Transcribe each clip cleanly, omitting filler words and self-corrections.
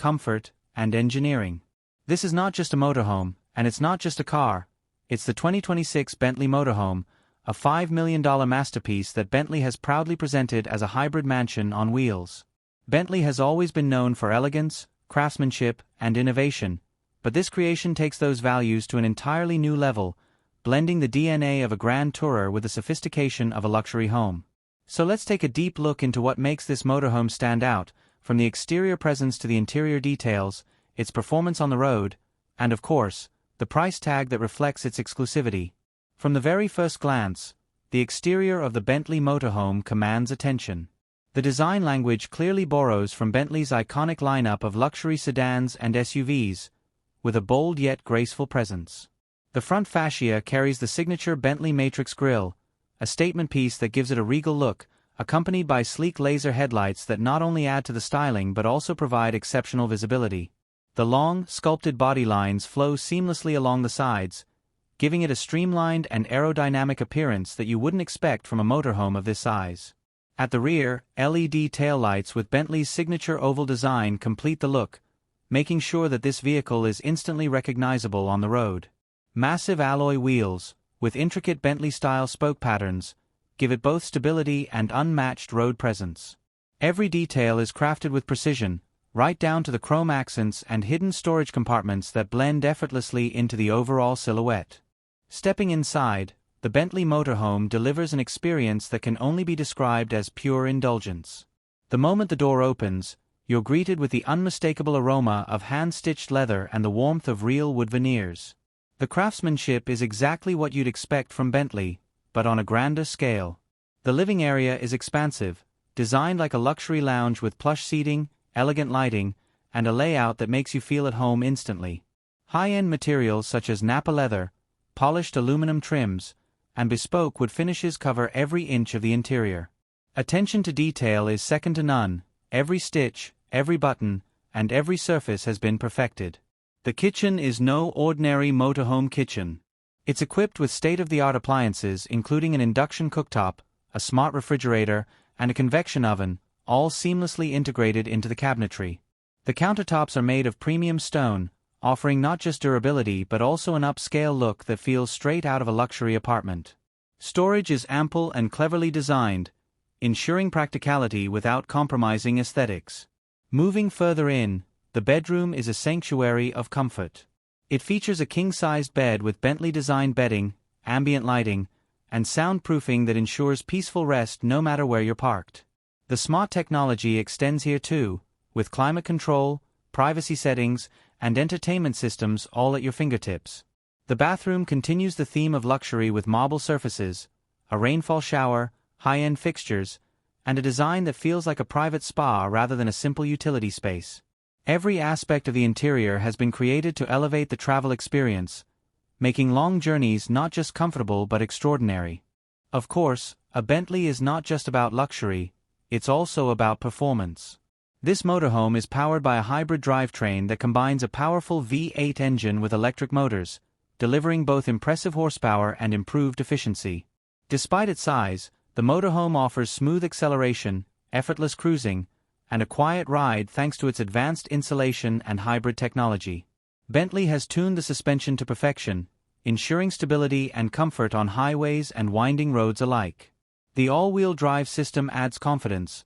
comfort, and engineering. This is not just a motorhome, and it's not just a car. It's the 2026 Bentley Motorhome, a $5 million masterpiece that Bentley has proudly presented as a hybrid mansion on wheels. Bentley has always been known for elegance, craftsmanship, and innovation, but this creation takes those values to an entirely new level, blending the DNA of a grand tourer with the sophistication of a luxury home. So let's take a deep look into what makes this motorhome stand out, from the exterior presence to the interior details, its performance on the road, and of course, the price tag that reflects its exclusivity. From the very first glance, the exterior of the Bentley Motorhome commands attention. The design language clearly borrows from Bentley's iconic lineup of luxury sedans and SUVs, with a bold yet graceful presence. The front fascia carries the signature Bentley Matrix grille, a statement piece that gives it a regal look, accompanied by sleek laser headlights that not only add to the styling but also provide exceptional visibility. The long, sculpted body lines flow seamlessly along the sides, giving it a streamlined and aerodynamic appearance that you wouldn't expect from a motorhome of this size. At the rear, LED taillights with Bentley's signature oval design complete the look, making sure that this vehicle is instantly recognizable on the road. Massive alloy wheels, with intricate Bentley-style spoke patterns, give it both stability and unmatched road presence. Every detail is crafted with precision, right down to the chrome accents and hidden storage compartments that blend effortlessly into the overall silhouette. Stepping inside, the Bentley Motorhome delivers an experience that can only be described as pure indulgence. The moment the door opens, you're greeted with the unmistakable aroma of hand-stitched leather and the warmth of real wood veneers. The craftsmanship is exactly what you'd expect from Bentley, but on a grander scale. The living area is expansive, designed like a luxury lounge with plush seating, elegant lighting, and a layout that makes you feel at home instantly. High-end materials such as Napa leather, polished aluminum trims, and bespoke wood finishes cover every inch of the interior. Attention to detail is second to none. Every stitch, every button, and every surface has been perfected. The kitchen is no ordinary motorhome kitchen. It's equipped with state-of-the-art appliances including an induction cooktop, a smart refrigerator, and a convection oven, all seamlessly integrated into the cabinetry. The countertops are made of premium stone, offering not just durability but also an upscale look that feels straight out of a luxury apartment. Storage is ample and cleverly designed, ensuring practicality without compromising aesthetics. Moving further in, the bedroom is a sanctuary of comfort. It features a king-sized bed with Bentley-designed bedding, ambient lighting, and soundproofing that ensures peaceful rest no matter where you're parked. The smart technology extends here too, with climate control, privacy settings, and entertainment systems all at your fingertips. The bathroom continues the theme of luxury with marble surfaces, a rainfall shower, high-end fixtures, and a design that feels like a private spa rather than a simple utility space. Every aspect of the interior has been created to elevate the travel experience, making long journeys not just comfortable but extraordinary. Of course, a Bentley is not just about luxury, it's also about performance. This motorhome is powered by a hybrid drivetrain that combines a powerful V8 engine with electric motors, delivering both impressive horsepower and improved efficiency. Despite its size, the motorhome offers smooth acceleration, effortless cruising, and a quiet ride thanks to its advanced insulation and hybrid technology. Bentley has tuned the suspension to perfection, ensuring stability and comfort on highways and winding roads alike. The all-wheel drive system adds confidence,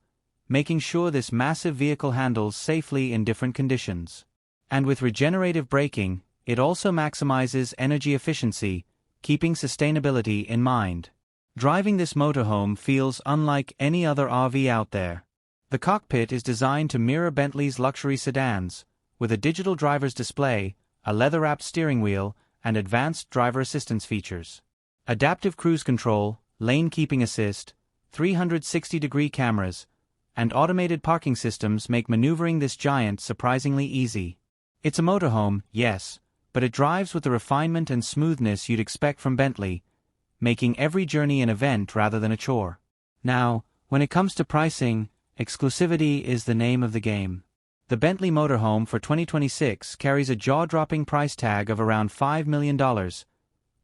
making sure this massive vehicle handles safely in different conditions. And with regenerative braking, it also maximizes energy efficiency, keeping sustainability in mind. Driving this motorhome feels unlike any other RV out there. The cockpit is designed to mirror Bentley's luxury sedans, with a digital driver's display, a leather-wrapped steering wheel, and advanced driver assistance features. Adaptive cruise control, lane keeping assist, 360-degree cameras, and automated parking systems make maneuvering this giant surprisingly easy. It's a motorhome, yes, but it drives with the refinement and smoothness you'd expect from Bentley, making every journey an event rather than a chore. Now, when it comes to pricing, exclusivity is the name of the game. The Bentley Motorhome for 2026 carries a jaw-dropping price tag of around $5 million,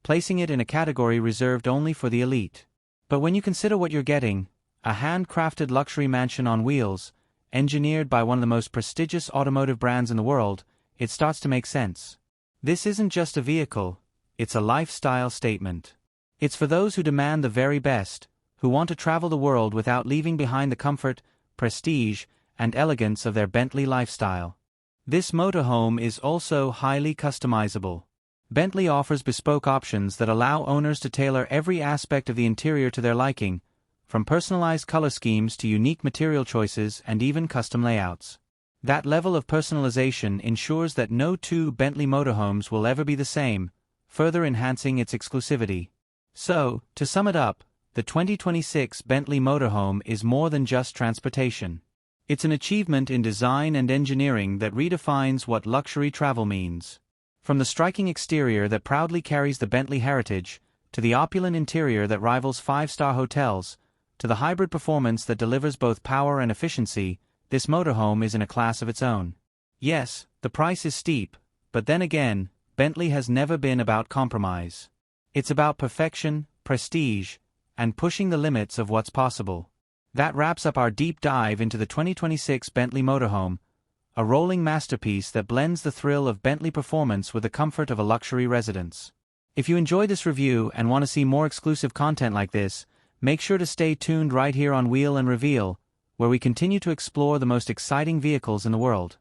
placing it in a category reserved only for the elite. But when you consider what you're getting, a handcrafted luxury mansion on wheels, engineered by one of the most prestigious automotive brands in the world, it starts to make sense. This isn't just a vehicle, it's a lifestyle statement. It's for those who demand the very best, who want to travel the world without leaving behind the comfort, prestige, and elegance of their Bentley lifestyle. This motorhome is also highly customizable. Bentley offers bespoke options that allow owners to tailor every aspect of the interior to their liking, from personalized color schemes to unique material choices and even custom layouts. That level of personalization ensures that no two Bentley motorhomes will ever be the same, further enhancing its exclusivity. So, to sum it up, the 2026 Bentley Motorhome is more than just transportation. It's an achievement in design and engineering that redefines what luxury travel means. From the striking exterior that proudly carries the Bentley heritage, to the opulent interior that rivals five-star hotels, to the hybrid performance that delivers both power and efficiency, this motorhome is in a class of its own. Yes, the price is steep, but then again, Bentley has never been about compromise. It's about perfection, prestige, and pushing the limits of what's possible. That wraps up our deep dive into the 2026 Bentley Motorhome, a rolling masterpiece that blends the thrill of Bentley performance with the comfort of a luxury residence. If you enjoyed this review and want to see more exclusive content like this, make sure to stay tuned right here on Wheel and Reveal, where we continue to explore the most exciting vehicles in the world.